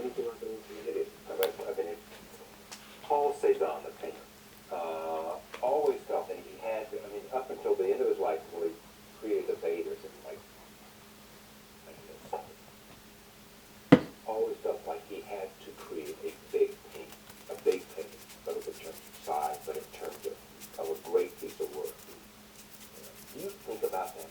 anything like that? It is. I've been in Paul Cézanne, the painter, always felt that he had to, I mean, up until the end of his life, when he created the Bathers in like 1907, always felt like he had to create a big painting, but in terms of size, but in terms of a great piece of work. Do you think about that?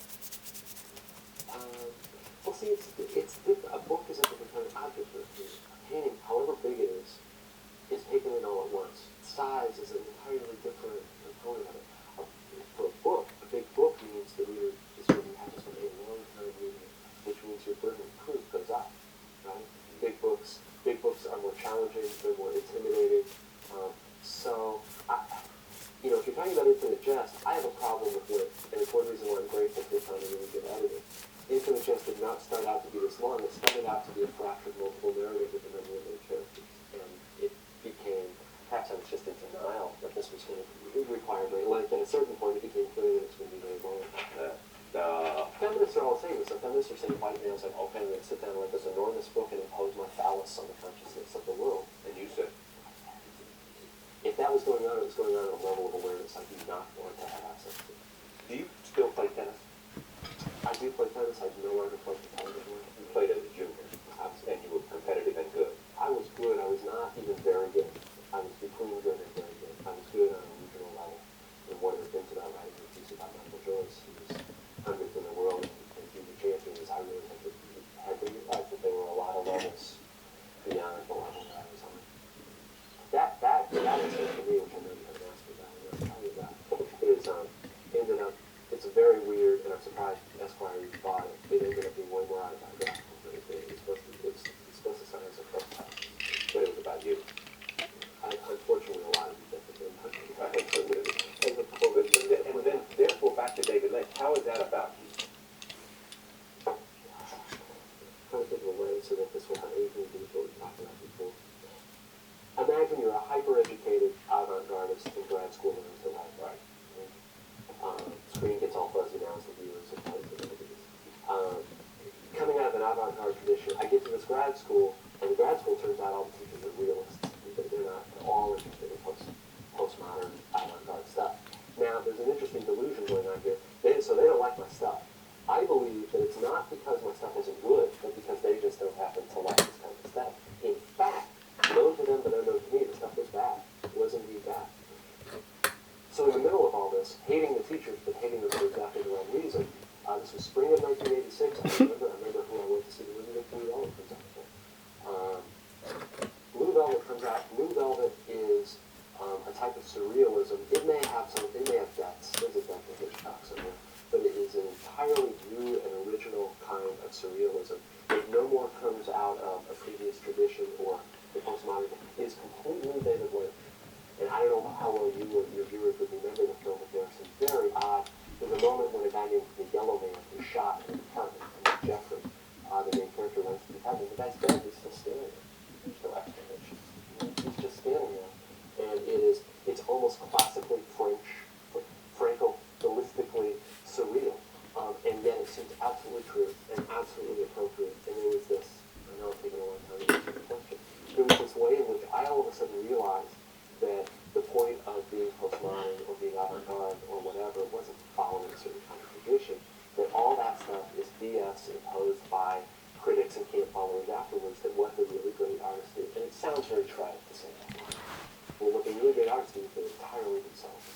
Well, see, it's different. A book is a different kind of object for me. A painting, however big it is taken in all at once. Size is an entirely different component of it. For a book, a big book means the reader is going to have to spend a long time reading it, which means your burden of proof goes up, right? Big books are more challenging, they're more intimidating. If you're talking about Infinite Jest, I have a problem with it, and it's one reason why I'm grateful to find a really good editor. Infinite Jest did not start out to be this long. It started out to be a fractured multiple narrative with a number of little characters. And it became, perhaps I was just in denial that this was going to require great length. At a certain point, it became clear that it's going to be very long. Feminists are all saying this. Feminists are saying white males like, okay, I'm going to sit down and write this enormous book and impose my phallus on the consciousness of the world. And you said, if that was going on, it was going on at a level of awareness I do not want to have access to. do you still play tennis? I do play tennis. I no longer play competitively. You played as a junior, and you were competitive and good. I was good. I was not even very good. I was between good and very good. I was good on a regional level. And one of the things about writing a piece about Michael Joyce, who's 100th in the world and junior champion, is I really had to realize that there were a lot of levels beyond the level that I was on. That incident for me, which I know you haven't asked me about, and I'll tell you about, is ended up, it's very weird, and I'm surprised Esquire bought it. It ended up being way more autobiographical than anything. It's supposed to sound as a profile, But it was about you. Unfortunately, a lot of these different And then, therefore, back to David Lynch. How is that about you? Trying to think of a way so that this will have anything to do with what we talked about before. Imagine you're a hyper-educated avant-gardist in grad school learning to write. Right. Screen gets all fuzzy now as the viewers have played the movies. Coming out of an avant-garde tradition, I get to this grad school, and the grad school turns out all the teachers are realists. They're not at all interested in postmodern avant-garde stuff. Now, there's an interesting delusion going on here. So they don't like my stuff. I believe that it's not because my stuff isn't good, but because they just don't happen to like this kind of stuff. In fact, known to them but unknown to me, the stuff was bad. It was indeed bad. So in the middle of all this, hating the teachers, but hating them for exactly the wrong reason, this was spring of 1986. I remember who I went to see. The movie Blue Velvet comes out. Blue Velvet comes out. Blue Velvet is a type of surrealism. It may have depths. There's a depth of Hitchcock somewhere, but it is an entirely new and original kind of surrealism. It no more comes out of a previous tradition or the postmodern. It is completely David Lynch. And I don't know how well you or your viewers would remember the film, but there are some very odd. There's a moment when a guy named the Yellow Man is shot in an apartment, and Jeffrey, the main character, runs to the apartment. The guy's dead. He's still standing there. There's no explanation. He's just standing there, and it's almost classically French, Franco-ballistically surreal, and yet it seems absolutely true and absolutely appropriate. And there was this. I know it's taken a long time to answer the question. There was this way in which I all of a sudden realized that the point of being postmodern or being avant-garde or whatever wasn't following a certain kind of tradition, that all that stuff is BS imposed by critics and camp followers afterwards, that what the really great artists do, and it sounds very trite to say that. Well, what the really great artists do is they're entirely themselves.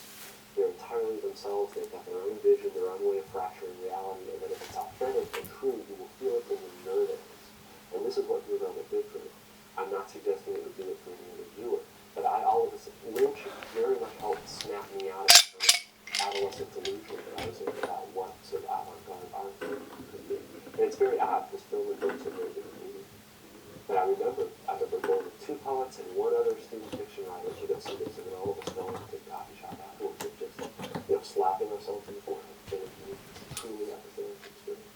They're entirely themselves, they've got their own vision, their own way of fracturing reality, and then if it's authentic and true, you will feel it in your nerve endings. And this is what Blue Velvet did for me. I'm not suggesting it would do it for any other viewer. But Lynch very much helped snap me out of the adolescent delusion that I was in about what sort of avant-garde art could be. And it's very odd, because film and books are very different mediums. But I remember going with two poets and one other student fiction writer to go see this, and then all of us going to the coffee shop afterwards and just, slapping ourselves in the forehead. And it was truly episodic experience.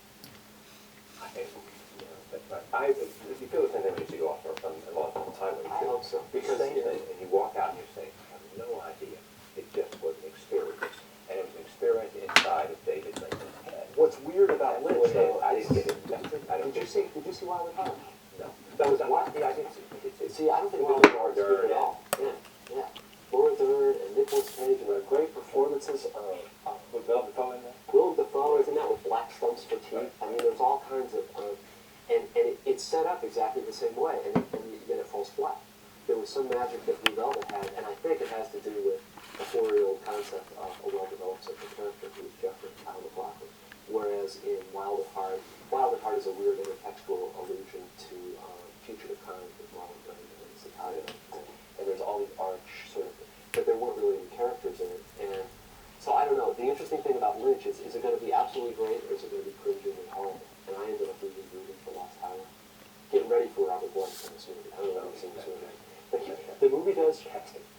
You feel the same thing when you see you off on Highway. I hope so. Because same thing, and you walk out and you say, I have no idea. It just was an experience. And it was an experience inside of David Lynch's head. What's weird about Lynch, though, I didn't get it. did you see Wild at Heart? No. That was, yeah, I didn't see it. See, I don't think Well, Billy Laura Ward's good Dern at all. Yeah, yeah. Laura Dern and Nicolas Cage and their great performances. Was Willem Dafoe in there? Willem Dafoe is in that with black stumps for teeth. Right. I mean, there's all kinds of, and it's set up exactly the same way, and yet it falls flat. There was some magic that Blue Velvet had, and I think it has to do with the 4-year-old concept of a well-developed central character who is Jeffrey Kyle MacLachlan. Whereas in Wild at Heart is a weird intertextual allusion to Future to Kind with Marlon Brando and Sicario, and there's all these arch sort of, but there weren't really any characters in it, and so I don't know. The interesting thing about Lynch is it going to be absolutely great or is it going to be cringingly horrible? And I ended up really rooting for Lost Highway. Getting ready for Robert Blake in this movie. I don't know if you've seen this movie. But the movie does,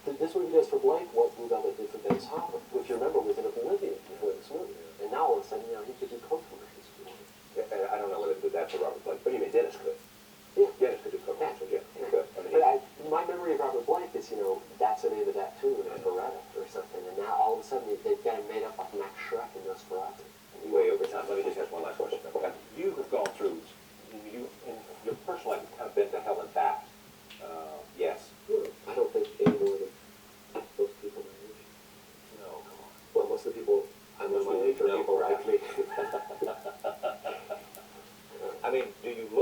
this movie does for Blake what Blue Velvet did for Dennis Hopper, which you remember was in oblivion before this movie. And now all of a sudden, you know, he could do Coke commercials for the movie. Yeah, I don't know whether to do that for Robert Blake, but you mean Dennis could. Yeah. Dennis could do Coke commercials, yeah. He could. I mean, But my memory of Robert Blake is, you know, that's the name of that tune, or Beretta or something. And now all of a sudden they've got him made up like Max Shrek and Nosferatu. way over time. Let me just ask one last question. You have gone through, you in your personal life, you've kind of been to hell and back. Yes. I don't think any more than most people my age. No, come on. Well, most of the people I'm Most my of age are no, people right. like me. I mean, do you look